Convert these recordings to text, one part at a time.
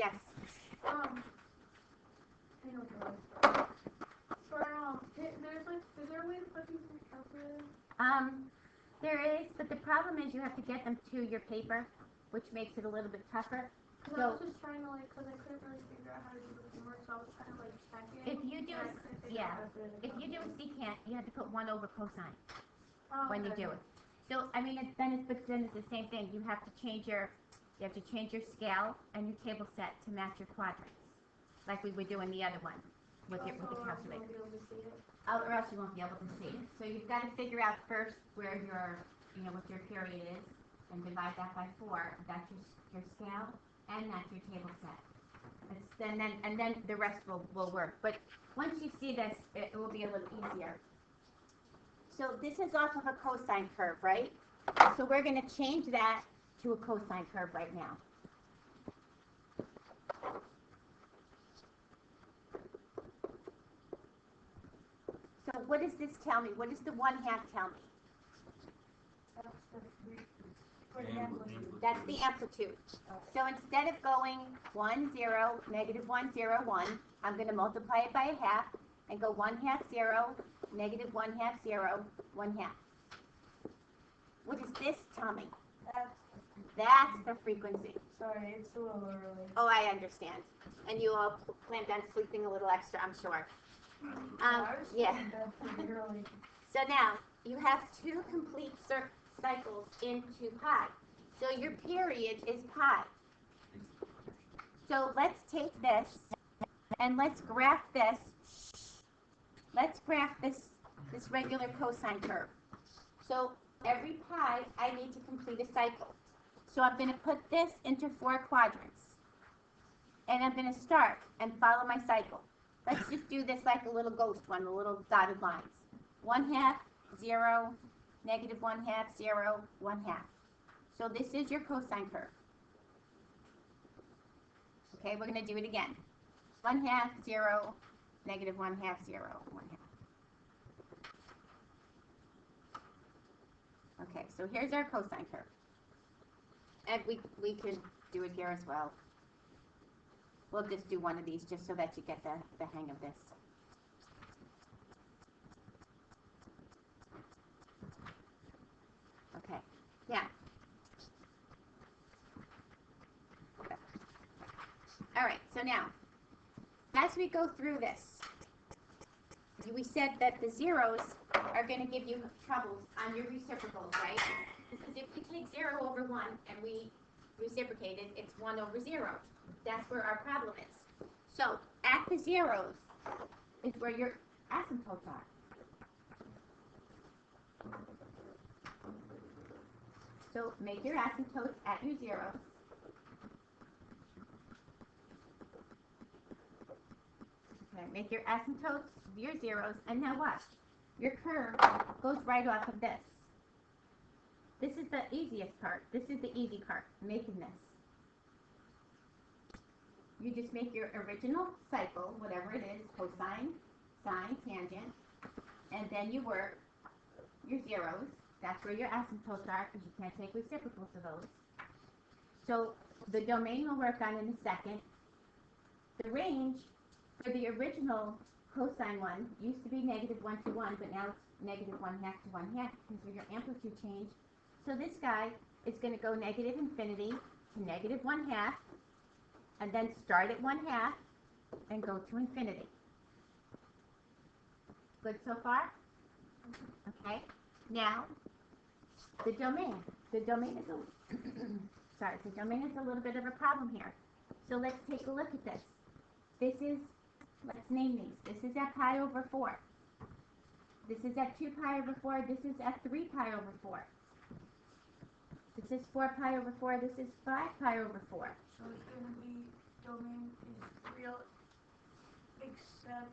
Yes. I know what for, there's like, is there a way to put these in a calculator? There is, but the problem is you have to get them to your paper, which makes it a little bit tougher. Cause I was just trying to like, cause I couldn't really figure out how to do the homework, so I was trying to like check it. If you do, if you do a secant, you have to put 1 over cosine when you do it. So I mean, then it's the same thing. You have to change your scale and your table set to match your quadrants, like we were doing the other one with the calculator. Oh, or else you won't be able to see it. So you've got to figure out first where your, what your period is, and divide that by 4. That's your scale, and that's your table set. And then the rest will work. But once you see this, it will be a little easier. So this is off of a cosine curve, right? So we're going to change that to a cosine curve right now. So what does this tell me? What does the 1/2 tell me? That's the amplitude. So instead of going 1, 0, negative 1, 0, 1, I'm going to multiply it by 1/2 and go 1/2, 0, negative 1/2, 0, 1/2. What does this tell me? That's the frequency. Sorry, it's a little early. Oh, I understand. And you all planned on sleeping a little extra, I'm sure. Yeah. So now, you have 2 complete cycles into pi. So your period is pi. So let's take this and let's graph this. Let's graph this regular cosine curve. So every pi, I need to complete a cycle. So I'm going to put this into 4 quadrants. And I'm going to start and follow my cycle. Let's just do this like a little ghost one, the little dotted lines. 1/2, 0, negative 1/2, 0, 1/2. So this is your cosine curve. Okay, we're going to do it again. 1/2, 0, negative 1/2, 0, 1/2. Okay, so here's our cosine curve. And we could do it here as well. We'll just do one of these just so that you get the hang of this. Okay, yeah. All right, so now, as we go through this, we said that the zeros are going to give you troubles on your reciprocals, right? Because if we take 0 over 1 and we reciprocate it, it's 1 over 0. That's where our problem is. So at the zeros is where your asymptotes are. So make your asymptotes at your zeros. Okay, make your asymptotes your zeros, and now watch. Your curve goes right off of this. This is the easiest part. This is the easy part, making this. You just make your original cycle, whatever it is, cosine, sine, tangent, and then you work your zeros. That's where your asymptotes are, because you can't take reciprocals of those. So the domain we'll work on in a second. The range for the original cosine one used to be negative 1 to 1, but now it's negative 1/2 to 1/2 because of your amplitude change. So this guy is going to go negative infinity to negative 1/2, and then start at 1/2 and go to infinity. Good so far? Okay. Now, the domain. The domain is the domain is a little bit of a problem here. So let's take a look at this. This is, let's name these. This is at pi over 4. This is at 2 pi over 4. This is at 3 pi over 4. This is 4 pi over 4. This is 5 pi over 4. So it's going to be domain is real except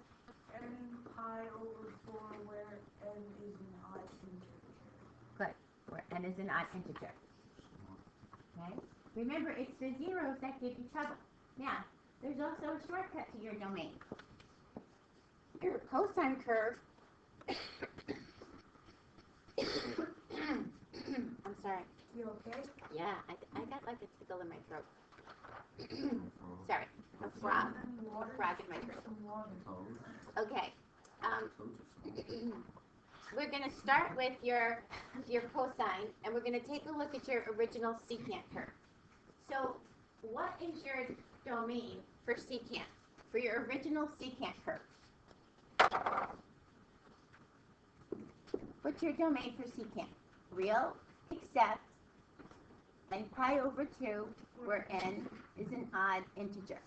n pi over 4 where n is an odd integer. Good. Where n is an odd integer. Okay? Remember, it's the zeros that give you trouble. Now, there's also a shortcut to your domain. Your cosine curve. I'm sorry. You okay? Yeah, I got like a tickle in my throat. sorry, a frog in my throat. Okay, we're going to start with your cosine, and we're going to take a look at your original secant curve. So, what is your domain for secant, for your original secant curve? What's your domain for secant? Real, except n pi over 2, where n is an odd integer,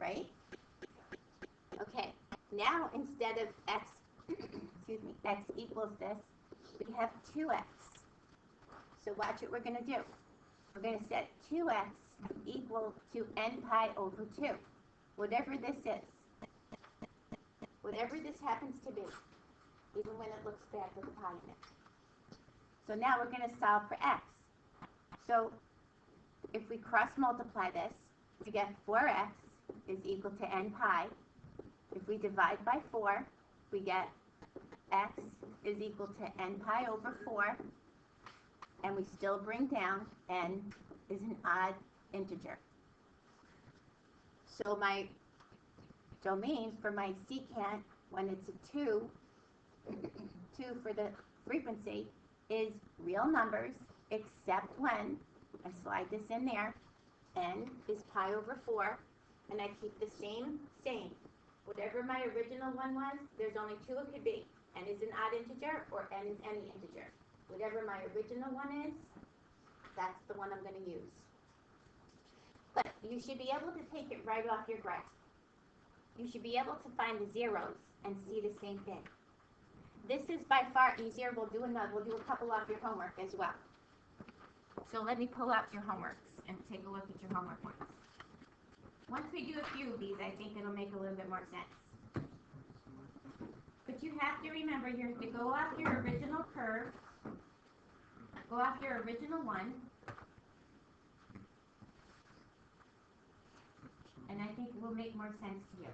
right? Okay, now instead of x, excuse me, x equals this, we have 2x. So watch what we're going to do. We're going to set 2x equal to n pi over 2, whatever this is. Whatever this happens to be, even when it looks bad with a pi in it. So now we're going to solve for x. So if we cross multiply this, we get 4x is equal to n pi. If we divide by 4, we get x is equal to n pi over 4. And we still bring down n is an odd integer. So my domain for my secant, when it's a 2, 2 for the frequency, is real numbers, except when, I slide this in there, n is pi over 4, and I keep the same. Whatever my original one was, there's only 2 it could be. N is an odd integer, or n is any integer. Whatever my original one is, that's the one I'm going to use. But you should be able to take it right off your graph. You should be able to find the zeros and see the same thing. This is by far easier. We'll do a couple off your homework as well. So let me pull out your homeworks and take a look at your homework ones. Once we do a few of these, I think it'll make a little bit more sense. But you have to remember, you have to go off your original curve, go off your original one, and I think it will make more sense to you.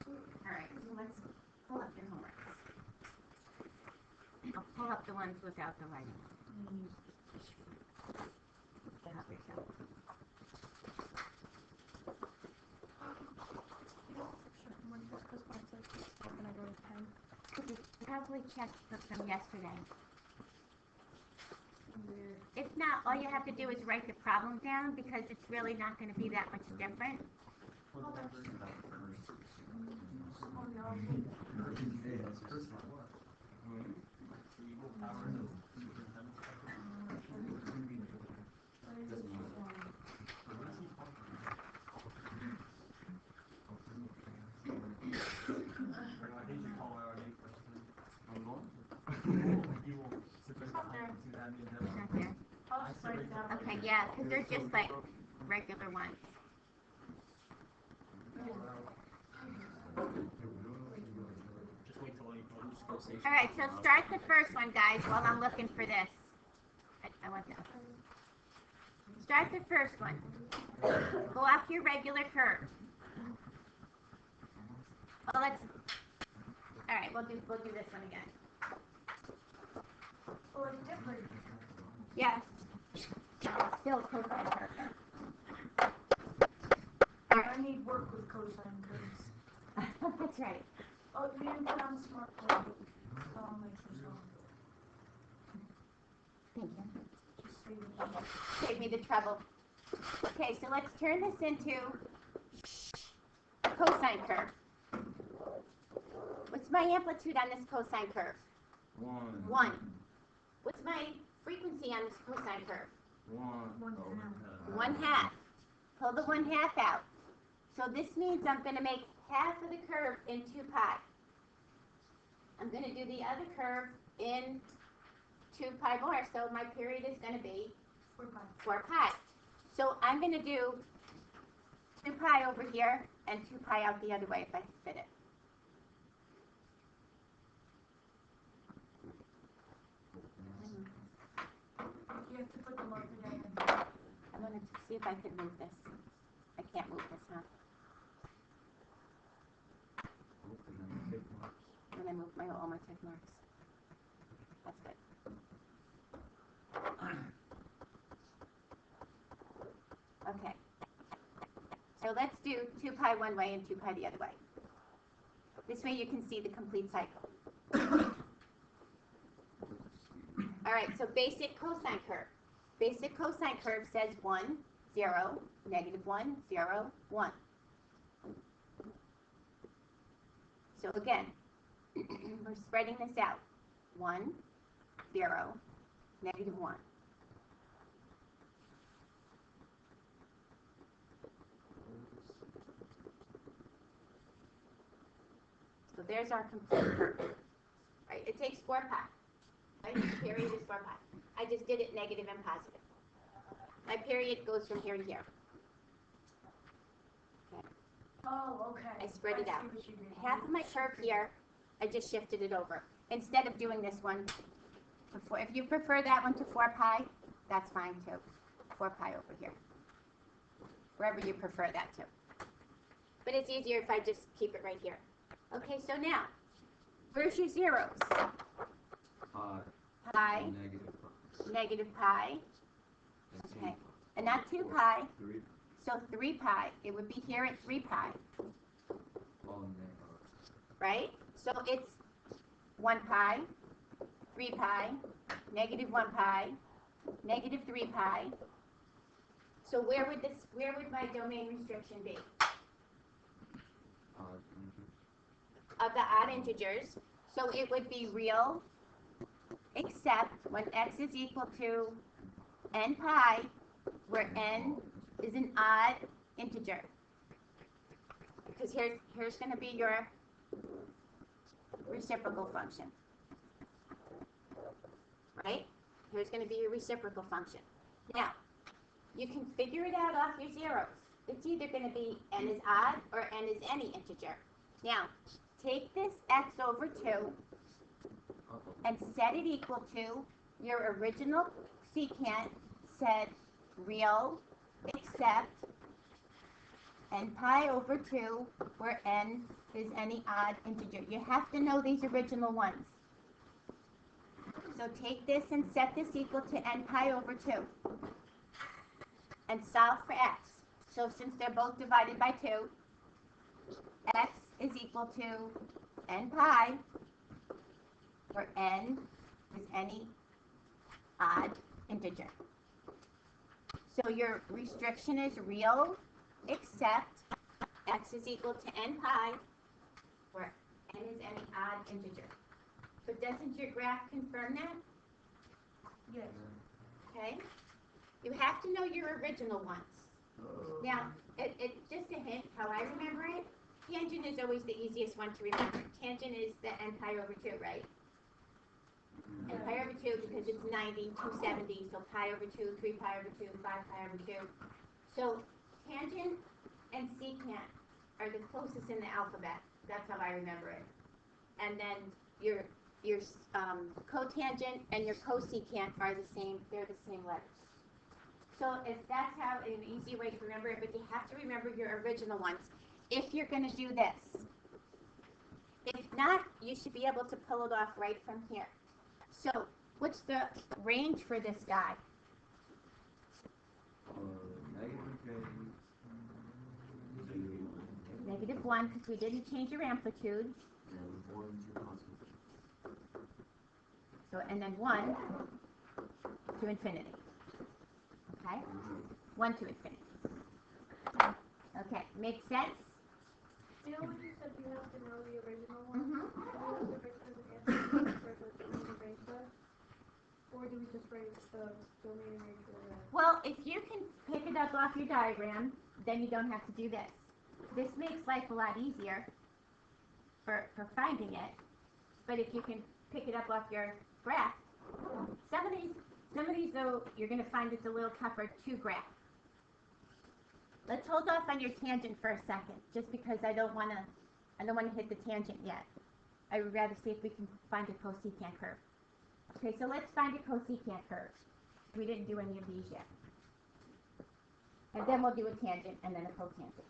All right, so let's pull up your homework. I'll pull up the ones without the writing. Help yourself. Probably checked from yesterday. If not, all you have to do is write the problem down, because it's really not going to be that much different. Okay, yeah, because they're just like regular ones. All right, so start the first one, guys, while I'm looking for this. I want to start the first one. Go off your regular curve. Well, let's. All right, we'll do this one again. Oh, it's different. Yes. Still cosine curve. I need work with cosine curves. That's right. Oh, you didn't put on smart plate. I'll make you Thank you. just save it. Save me the trouble. Okay, so let's turn this into a cosine curve. What's my amplitude on this cosine curve? 1. What's my frequency on this cosine curve? 1/2. Pull the 1/2 out. So this means I'm going to make half of the curve in 2 pi. I'm going to do the other curve in 2 pi more. So my period is going to be 4 pi. So I'm going to do 2 pi over here and 2 pi out the other way if I can fit it. You have to put the marker down. I wanted to see if I could move this. I can't move this, huh? And I move all my tick marks. That's good. Okay. So let's do 2 pi one way and 2 pi the other way. This way you can see the complete cycle. All right, so basic cosine curve. Basic cosine curve says 1, 0, -1, 0, 1. So again, we're spreading this out. 1, 0, -1. So there's our complete curve. Right? It takes 4 pi. Right? The period is 4 pi. I just did it negative and positive. My period goes from here to here. Okay. Oh, okay. I spread it out. See what you did. Half of my curve here, I just shifted it over. Instead of doing this one to 4. If you prefer that one to 4 pi, that's fine too. 4 pi over here. Wherever you prefer that to. But it's easier if I just keep it right here. Okay, so now, where's your zeros? Pi, negative pi, okay, and not 2 pi, so 3 pi, it would be here at 3 pi, right? So it's 1 pi, 3 pi, -1 pi, -3 pi. So where would my domain restriction be? Of the odd integers, so it would be real, except when x is equal to n pi, where n is an odd integer. Because here's going to be your reciprocal function. Right? Here's going to be your reciprocal function. Now, you can figure it out off your zeros. It's either going to be n is odd or n is any integer. Now, take this x over 2 and set it equal to your original secant said real except n pi over 2 where n is any odd integer. You have to know these original ones. So take this and set this equal to n pi over 2 and solve for x. So since they're both divided by 2, x is equal to n pi where n is any odd integer. So your restriction is real except x is equal to n pi where n is any odd integer. But doesn't your graph confirm that? Yes. Okay. You have to know your original ones. Now, it's just a hint how I remember it. Tangent is always the easiest one to remember. Tangent is the n pi over 2, right? N pi over 2 because it's 90, 270, so pi over 2, 3 pi over 2, 5 pi over 2. So tangent and secant are the closest in the alphabet. That's how I remember it. And then your cotangent and your cosecant are the same. They're the same letters. So if that's how an easy way to remember it, but you have to remember your original ones if you're going to do this. If not, you should be able to pull it off right from here. So what's the range for this guy? -1 because we didn't change your amplitude. So and then 1 to infinity. Okay? 1 to infinity. Okay, makes sense? You know when you said you have to know the original one? Mm-hmm. Do we have to write the answer for the range there? Or do we just write the domain range for the Well, if you can pick it up off your diagram, then you don't have to do this. This makes life a lot easier for finding it. But if you can pick it up off your graph, some of these though, you're going to find it's a little tougher to graph. Let's hold off on your tangent for a second, just because I don't want to hit the tangent yet. I would rather see if we can find a cosecant curve. Okay, so let's find a cosecant curve. We didn't do any of these yet. And then we'll do a tangent and then a cotangent.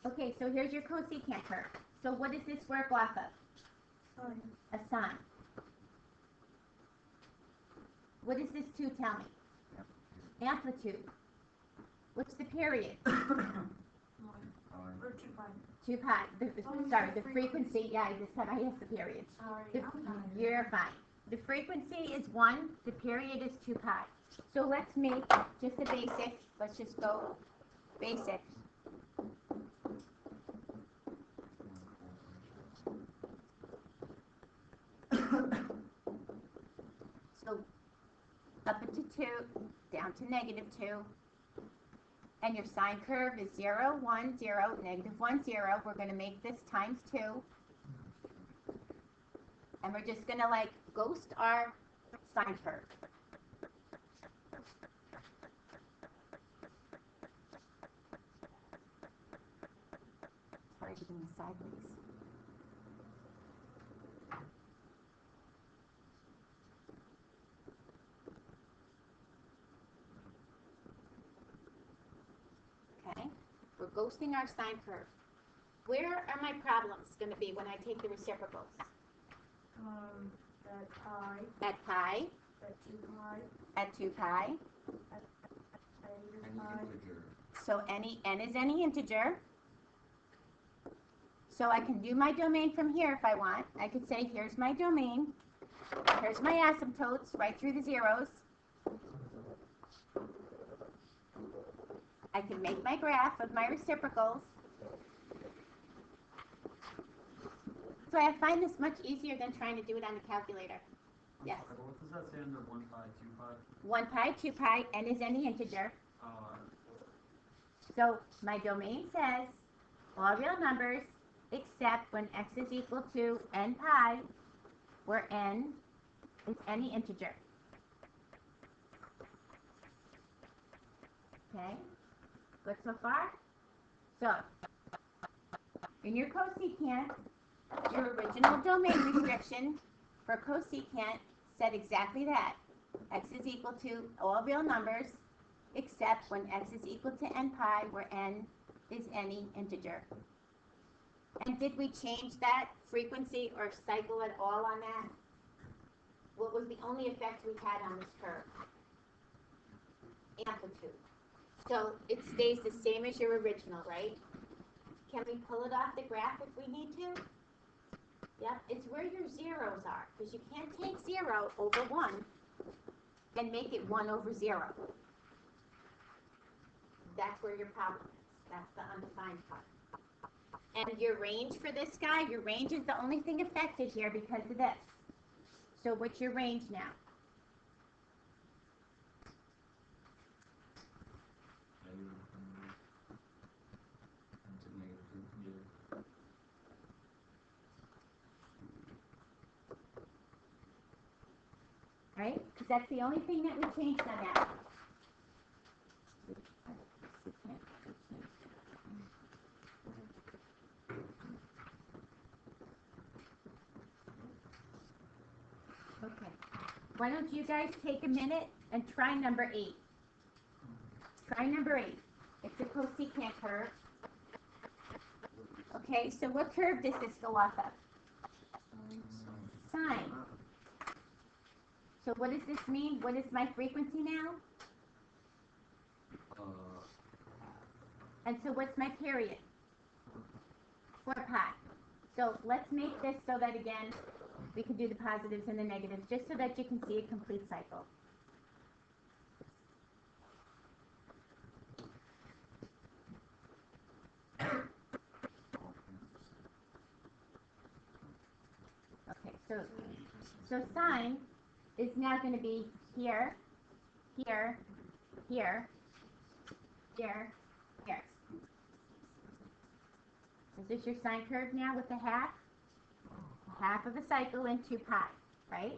Okay, so here's your cosecant curve. So what does this work off of? sign? A sine. What does this 2 tell me? Amplitude. What's the period? 1 or 2 pi. 2 pi. Sorry, the frequency. frequency. Yeah, I just said I asked the period. Sorry, You're fine. The frequency is 1. The period is 2 pi. So let's make just a basic. Let's just go basic. So up into 2, down to -2. And your sine curve is 0, 1, 0, -1, 0. We're going to make this times 2. And we're just going to like ghost our sine curve. Sorry, getting sideways. Okay, we're ghosting our sine curve. Where are my problems going to be when I take the reciprocals? At pi, At pi, at 2 pi, at 2 pi. negative pi. So n is any integer. So I can do my domain from here if I want. I could say, here's my domain. Here's my asymptotes right through the zeros. I can make my graph of my reciprocals. So I find this much easier than trying to do it on the calculator. Yes. What does that say under 1 pi, 2 pi? 1 pi, 2 pi, n is any integer. So my domain says all real numbers except when x is equal to n pi, where n is any integer. Okay, good so far? So, in your cosecant, your original domain restriction for cosecant said exactly that. X is equal to all real numbers except when x is equal to n pi, where n is any integer. And did we change that frequency or cycle at all on that? What was the only effect we had on this curve? Amplitude. So it stays the same as your original, right? Can we pull it off the graph if we need to? Yep, it's where your zeros are, because you can't take 0 over 1 and make it 1 over 0. That's where your problem is. That's the undefined part. And your range for this guy, your range is the only thing affected here because of this. So what's your range now? Right? Because that's the only thing that we changed on that. Okay. Why don't you guys take a minute and try number 8. Try number 8. It's a cosecant curve. Okay, so what curve does this go off of? Sine. So what does this mean? What is my frequency now? And so what's my period? 4 pi. So let's make this so that, again, we can do the positives and the negatives, just so that you can see a complete cycle. Okay, so sine is now going to be here, here, here, here, here. Is this your sine curve now with the half? Half of a cycle in 2 pi, right?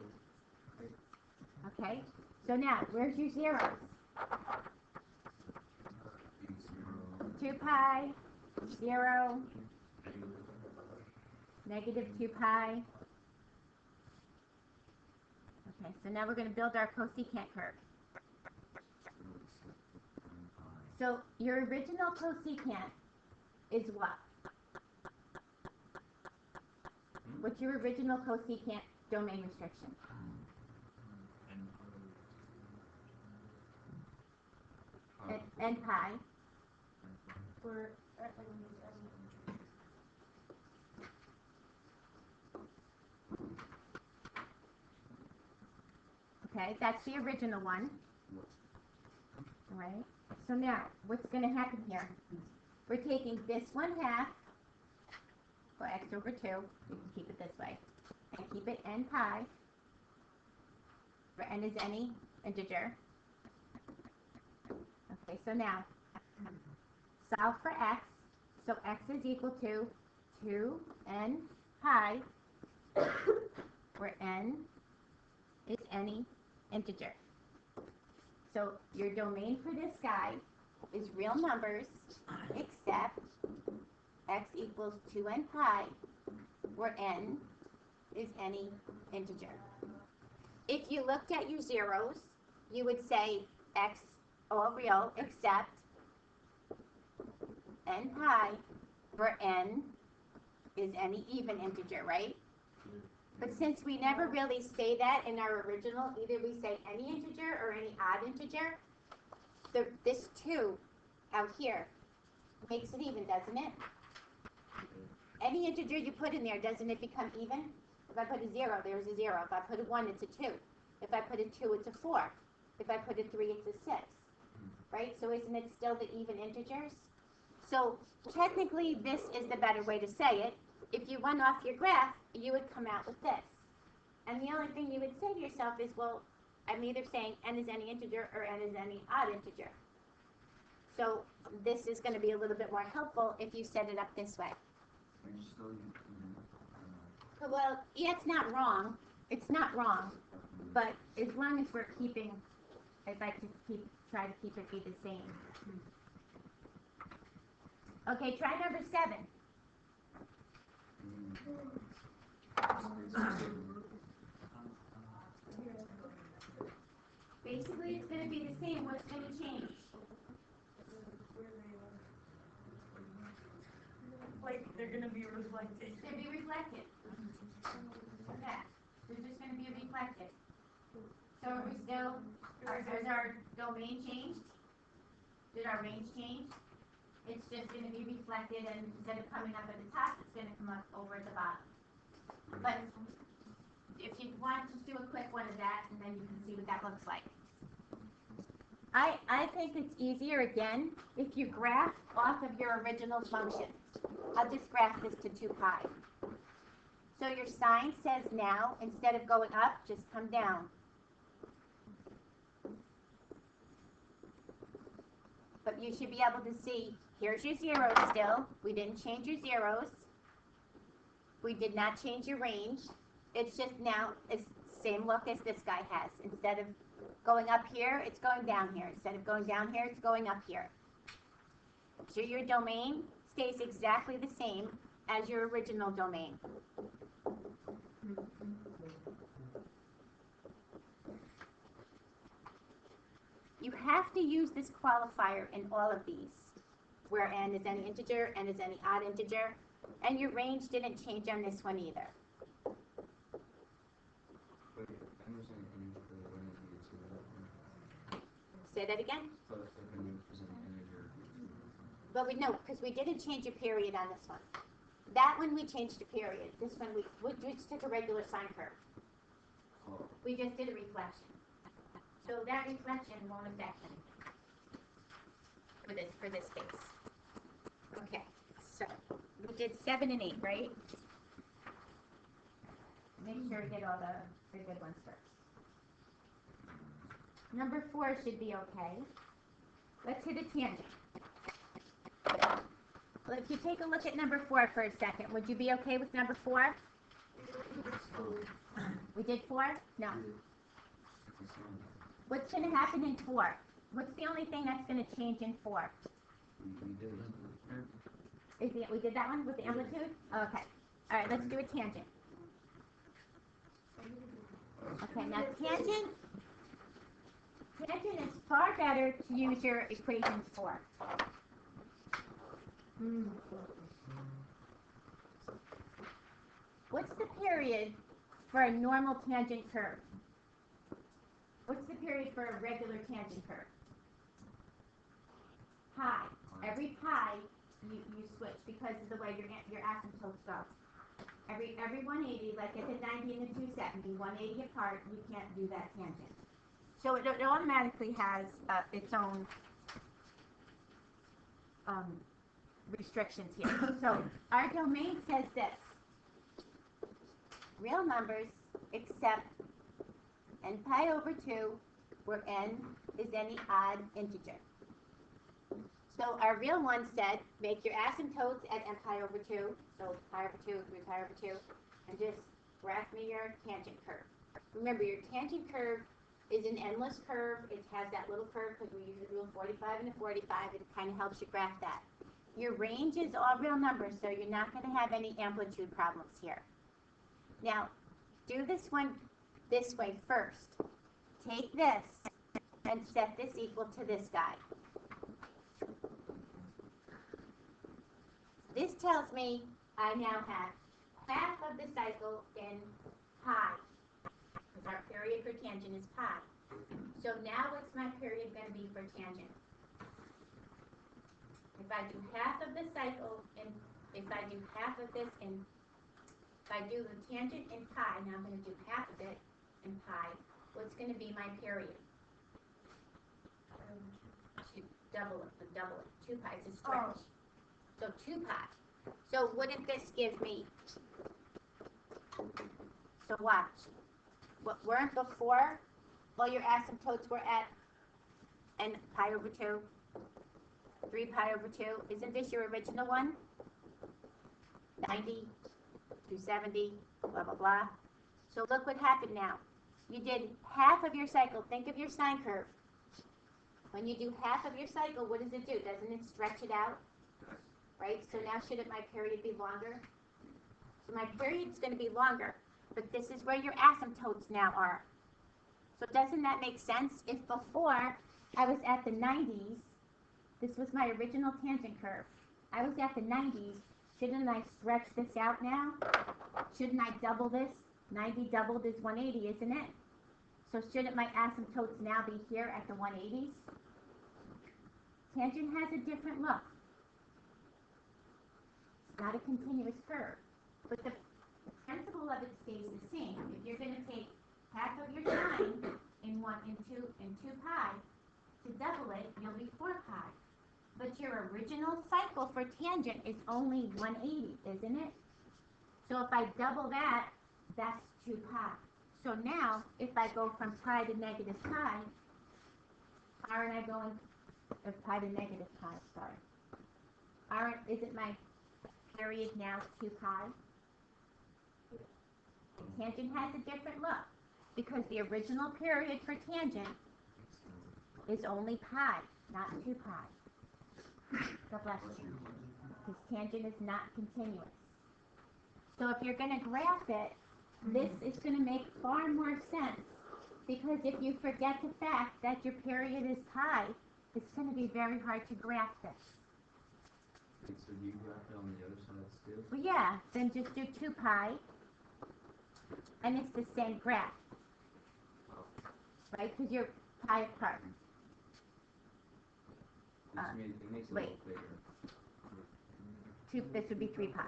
Okay, so now, where's your zeros? 2 pi, 0, negative 2 pi. Okay, so now we're going to build our cosecant curve. So your original cosecant is what? What's your original cosecant domain restriction? and pi. for n is any integer. Okay, that's the original one. All right. So now, what's going to happen here? We're taking this 1/2, or x over 2, you can keep it this way, and keep it n pi, where n is any integer. Okay, so now, solve for x. So x is equal to 2n pi, where n is any integer. So your domain for this guy is real numbers, except x equals 2n pi, where n is any integer. If you looked at your zeros, you would say x all real, except n pi, where n is any even integer, right? But since we never really say that in our original, either we say any integer or any odd integer, this 2 out here makes it even, doesn't it? Any integer you put in there, doesn't it become even? If I put a 0, there's a 0. If I put a 1, it's a 2. If I put a 2, it's a 4. If I put a 3, it's a 6. Right? So isn't it still the even integers? So technically, this is the better way to say it. If you went off your graph, you would come out with this. And the only thing you would say to yourself is, well, I'm either saying n is any integer or n is any odd integer. So this is going to be a little bit more helpful if you set it up this way. Well, yeah, it's not wrong. It's not wrong. But as long as we're keeping, I'd like to try to keep it be the same. Okay, try number 7. Basically, it's going to be the same. What's going to change? Like, they're gonna be reflected. It's going to be reflected. Okay, they're just going to be reflected. So are we still, has our domain changed? Did our range change? It's just going to be reflected, and instead of coming up at the top, it's going to come up over at the bottom. But if you want to do a quick one of that, and then you can see what that looks like. I think it's easier, again, if you graph off of your original function. I'll just graph this to 2 pi. So your sign says now, instead of going up, just come down. But you should be able to see, here's your zeros still. We didn't change your zeros. We did not change your range. It's just now, it's the same look as this guy has. Instead of going up here, it's going down here. Instead of going down here, it's going up here. So your domain stays exactly the same as your original domain. You have to use this qualifier in all of these, where n is any integer, n is any odd integer, and your range didn't change on this one either. Say that again? Well, we know, because we didn't change a period on this one. That one we changed a period. This one we just took a regular sine curve. We just did a reflection. So that reflection won't affect anything for this case. Okay, so we did 7 and 8, right? Make sure we get all the good ones first. Number 4 should be okay. Let's hit a tangent. Well, if you take a look at number 4 for a second, would you be okay with number 4? We did 4? No. What's going to happen in 4? What's the only thing that's going to change in 4? We did that one with the amplitude? Okay. All right, let's do a tangent. Okay, now tangent is far better to use your equations for. What's the period for a normal tangent curve? What's the period for a regular tangent curve? pi. Every pi you switch because of the way your asymptotes go. Every 180, like at the 90 and the 270, 180 apart, you can't do that tangent. So it automatically has its own restrictions here. So our domain says this: real numbers except n pi over 2, where n is any odd integer. So our real one said, make your asymptotes at n pi over 2, so pi over 2, 3 pi over 2, and just graph me your tangent curve. Remember, your tangent curve is an endless curve. It has that little curve because we use the rule 45 and the 45, and it kind of helps you graph that. Your range is all real numbers, so you're not going to have any amplitude problems here. Now, do this one this way first. Take this and set this equal to this guy. This tells me I now have half of the cycle in pi, because our period for tangent is pi. So now what's my period going to be for tangent? If I do half of the cycle in, if I do half of this in, if I do the tangent in pi, now I'm going to do half of it in pi, what's going to be my period? Double it, 2 pi is a stretch. So 2 pi. So wouldn't this give me, so watch, what weren't before, all your asymptotes were at n pi over 2, 3 pi over 2, isn't this your original one? 90, 270, blah, blah, blah. So look what happened now. You did half of your cycle. Think of your sine curve. When you do half of your cycle, what does it do? Doesn't it stretch it out? Right? So now shouldn't my period be longer? So my period's going to be longer, but this is where your asymptotes now are. So doesn't that make sense? If before I was at the 90s, this was my original tangent curve. I was at the 90s. Shouldn't I stretch this out now? Shouldn't I double this? 90 doubled is 180, isn't it? So shouldn't my asymptotes now be here at the 180s? Tangent has a different look. It's not a continuous curve, but the principle of it stays the same. If you're going to take half of your sine in 2 pi, to double it, you'll be 4 pi. But your original cycle for tangent is only 180, isn't it? So if I double that, that's 2 pi. So now, if I go from pi to negative pi, aren't I going pi to negative pi, sorry. Isn't my period now 2 pi? The tangent has a different look because the original period for tangent is only pi, not 2 pi. God bless you. Because tangent is not continuous. So if you're going to graph it, this is going to make far more sense, because if you forget the fact that your period is pi, it's going to be very hard to graph this. Wait, so do you graph it on the other side too? Well, yeah, then just do 2 pi, and it's the same graph, right? Because you're pi apart. It makes it a wait. little bigger. This would be 3 pi.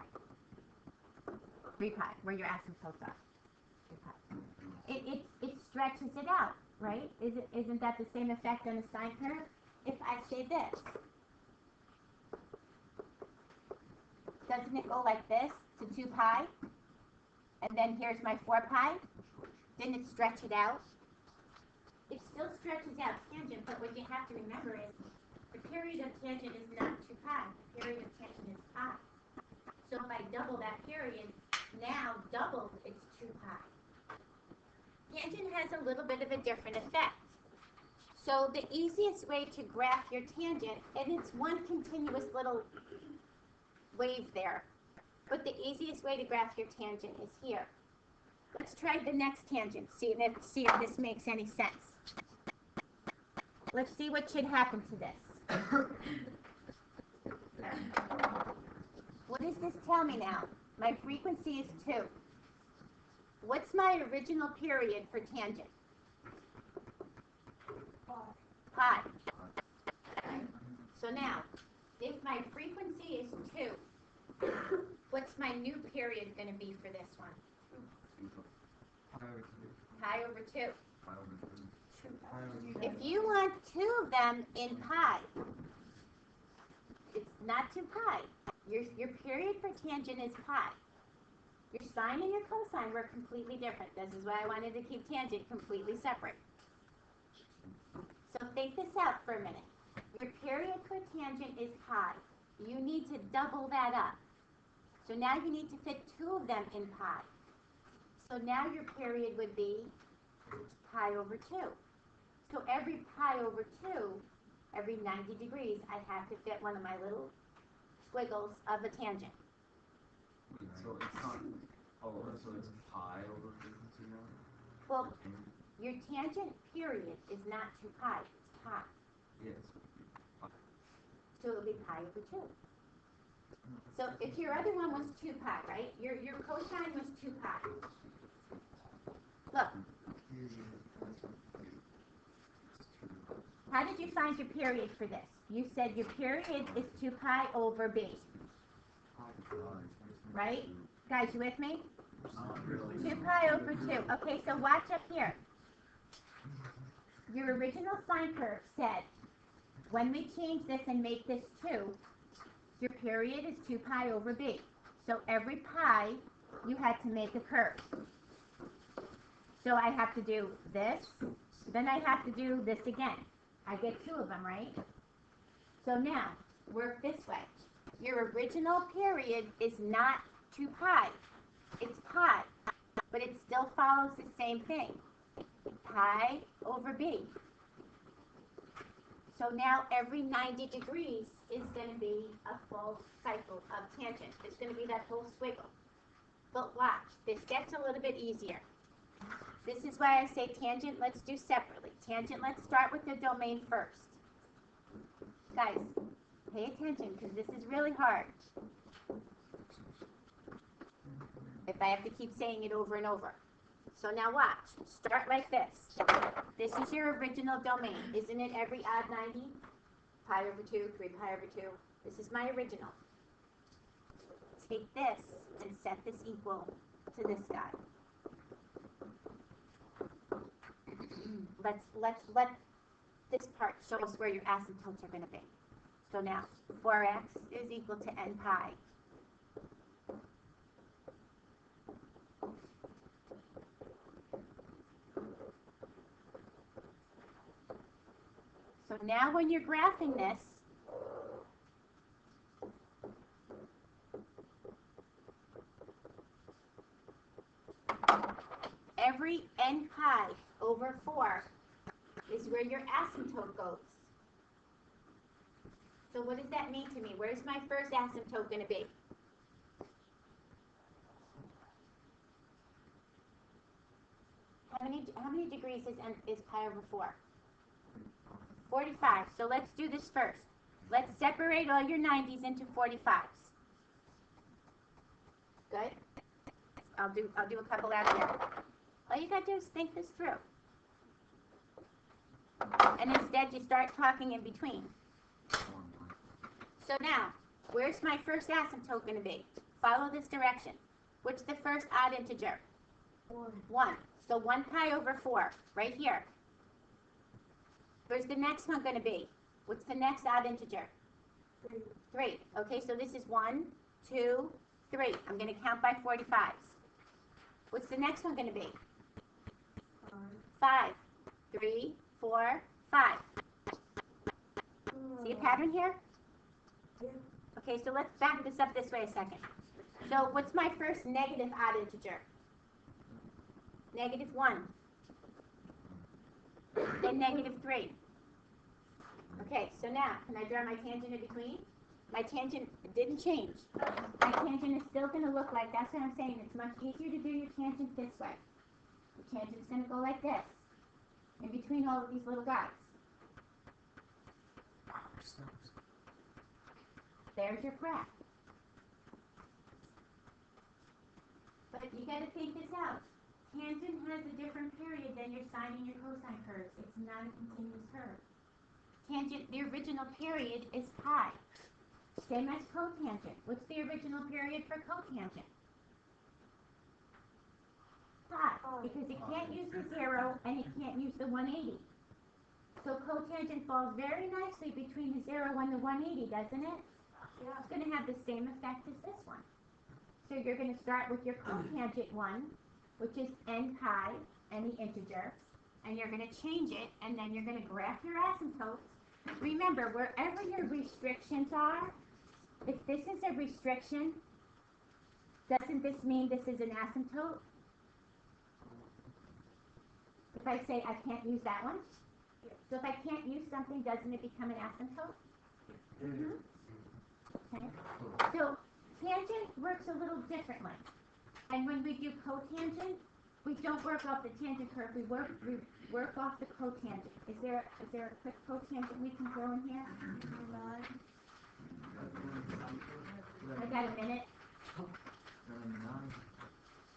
3 pi, where your asymptotes are. 3 pi. It stretches it out, right? Isn't that the same effect on a sine curve? If I say this, doesn't it go like this to 2 pi? And then here's my 4 pi? Didn't it stretch it out? It still stretches out tangent, but what you have to remember is the period of tangent is not 2 pi. The period of tangent is pi. So if I double that period, now doubled, it's 2 pi. Tangent has a little bit of a different effect. So the easiest way to graph your tangent, and it's one continuous little wave there, but the easiest way to graph your tangent is here. Let's try the next tangent, see if this makes any sense. Let's see what should happen to this. What does this tell me now? My frequency is 2. What's my original period for tangent? Pi. So now, if my frequency is 2, what's my new period going to be for this one? Pi over 2. If you want 2 of them in pi, it's not 2 pi. Your period for tangent is pi. Your sine and your cosine were completely different. This is why I wanted to keep tangent completely separate. So think this out for a minute. Your period for tangent is pi. You need to double that up. So now you need to fit 2 of them in pi. So now your period would be pi over 2. So every pi over 2, every 90 degrees, I have to fit one of my little squiggles of a tangent. So it's not, so it's pi over frequency now? Well, your tangent period is not 2 pi, it's pi. Yes. So it'll be pi over 2. So if your other one was 2 pi, right? Your cosine was 2 pi. Look. How did you find your period for this? You said your period is 2 pi over b. Right? Guys, you with me? Not really. 2 pi over 2. Okay, so watch up here. Your original sine curve said, when we change this and make this 2, your period is 2 pi over b. So every pi, you had to make a curve. So I have to do this, then I have to do this again. I get 2 of them, right? So now, work this way. Your original period is not 2 pi. It's pi, but it still follows the same thing. Pi over b. So now every 90 degrees is going to be a full cycle of tangent. It's going to be that whole squiggle. But watch, this gets a little bit easier. This is why I say tangent, let's do separately. Tangent, let's start with the domain first. Guys, pay attention because this is really hard. If I have to keep saying it over and over. So now watch. Start like this. This is your original domain. Isn't it every odd 90? Pi over 2, 3 pi over 2. This is my original. Take this and set this equal to this guy. Let this part show us where your asymptotes are going to be. So now, 4x is equal to n pi. So now when you're graphing this, every n pi over 4 is where your asymptote goes. So what does that mean to me? Where's my first asymptote going to be? How many degrees is pi over 4? 45. So let's do this first. Let's separate all your 90s into 45s. Good? I'll do a couple out here. All you got to do is think this through. And instead you start talking in between. So now, where's my first asymptote going to be? Follow this direction. What's the first odd integer? 1. So 1 pi over 4, right here. Where's the next one going to be? What's the next odd integer? 3. Okay, so this is 1, 2, 3. I'm going to count by 45s. What's the next one going to be? 5. 3, 4, 5. See a pattern here? Okay, so let's back this up this way a second. So what's my first negative odd integer? Negative 1. Then negative 3. Okay, so now, can I draw my tangent in between? My tangent didn't change. My tangent is still going to look like, that's what I'm saying, it's much easier to do your tangent this way. Your tangent's going to go like this, in between all of these little guys. There's your graph. But you got to think this out. Tangent has a different period than your sine and your cosine curves. It's not a continuous curve. Tangent, the original period is pi. Same as cotangent. What's the original period for cotangent? Pi, because it can't use the 0 and it can't use the 180. So cotangent falls very nicely between the 0 and the 180, doesn't it? Yeah. It's going to have the same effect as this one. So you're going to start with your cotangent one, which is n pi, any integer, and you're going to change it, and then you're going to graph your asymptotes. Remember, wherever your restrictions are, if this is a restriction, doesn't this mean this is an asymptote? If I say I can't use that one, so if I can't use something, doesn't it become an asymptote? Okay. So tangent works a little differently. And when we do cotangent, we don't work off the tangent curve, we work off the cotangent. Is there a quick cotangent we can throw in here? I got a minute.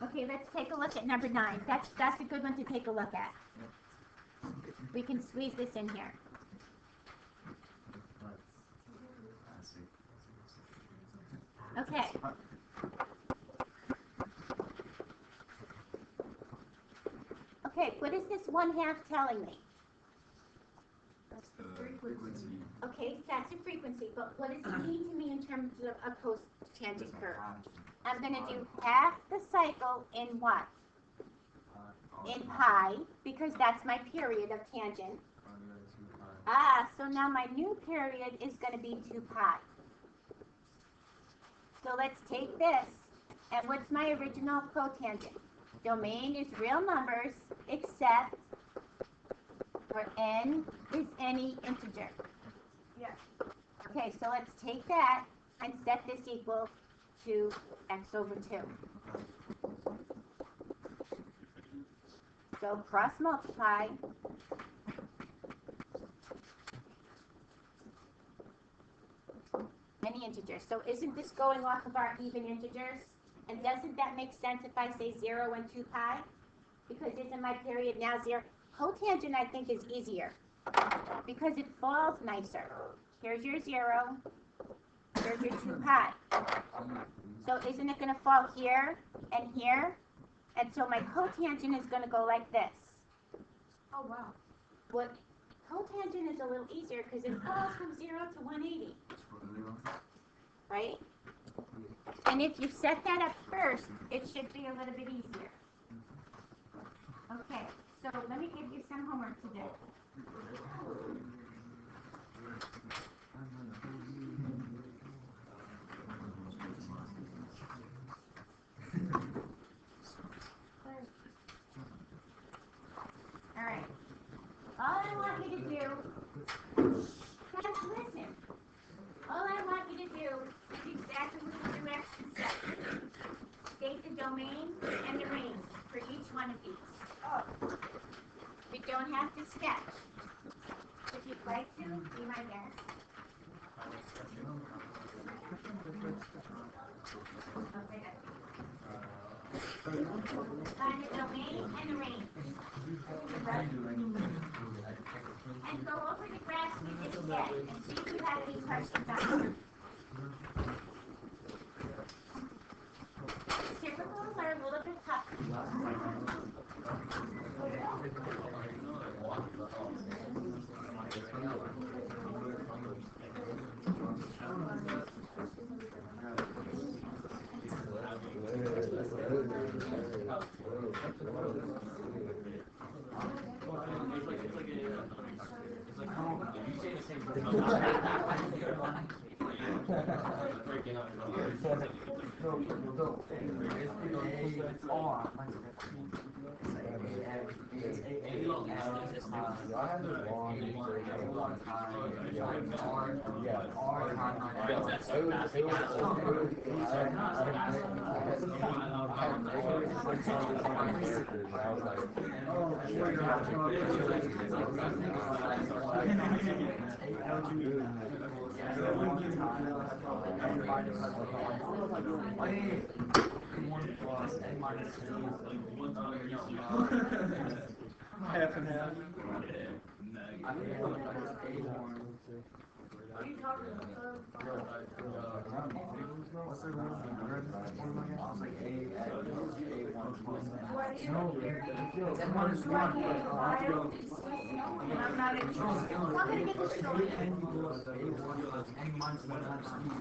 Okay, let's take a look at number 9. That's a good one to take a look at. We can squeeze this in here. Okay. Okay, what is this 1/2 telling me? Frequency. Okay, that's the frequency, but what does it mean to me in terms of a cotangent curve? I'm going to do half the cycle in what? In pi, because that's my period of tangent. So now my new period is going to be 2 pi. So let's take this, and what's my original cotangent? Domain is real numbers, except where n is any integer. Yeah. Okay, so let's take that and set this equal to x over 2. So cross multiply. Any integer. So isn't this going off of our even integers? And doesn't that make sense if I say 0 and 2 pi? Because isn't my period now 0? Cotangent, I think, is easier because it falls nicer. Here's your 0. Here's your 2 pi. So isn't it going to fall here and here? And so my cotangent is going to go like this. Oh, wow. What cotangent is a little easier because it falls from 0 to 180. Right? And if you set that up first, it should be a little bit easier. Okay, so let me give you some homework to do. All right. All I want you to do, guys, listen. All I want you to do is exactly what the directions say. State the domain and the range for each one of these. You don't have to sketch. If you'd like to, be my guest. Find the domain and the range. And go over the graphs we just did and see if you have any questions on them. Typicals are a little bit tough. Half and half. I think it's like A1. Are you talking about the? What's the one? It's like A1. What is it? That one is one. I'm not interested. I'm gonna get the story. A1 plus N minus 1 times speed.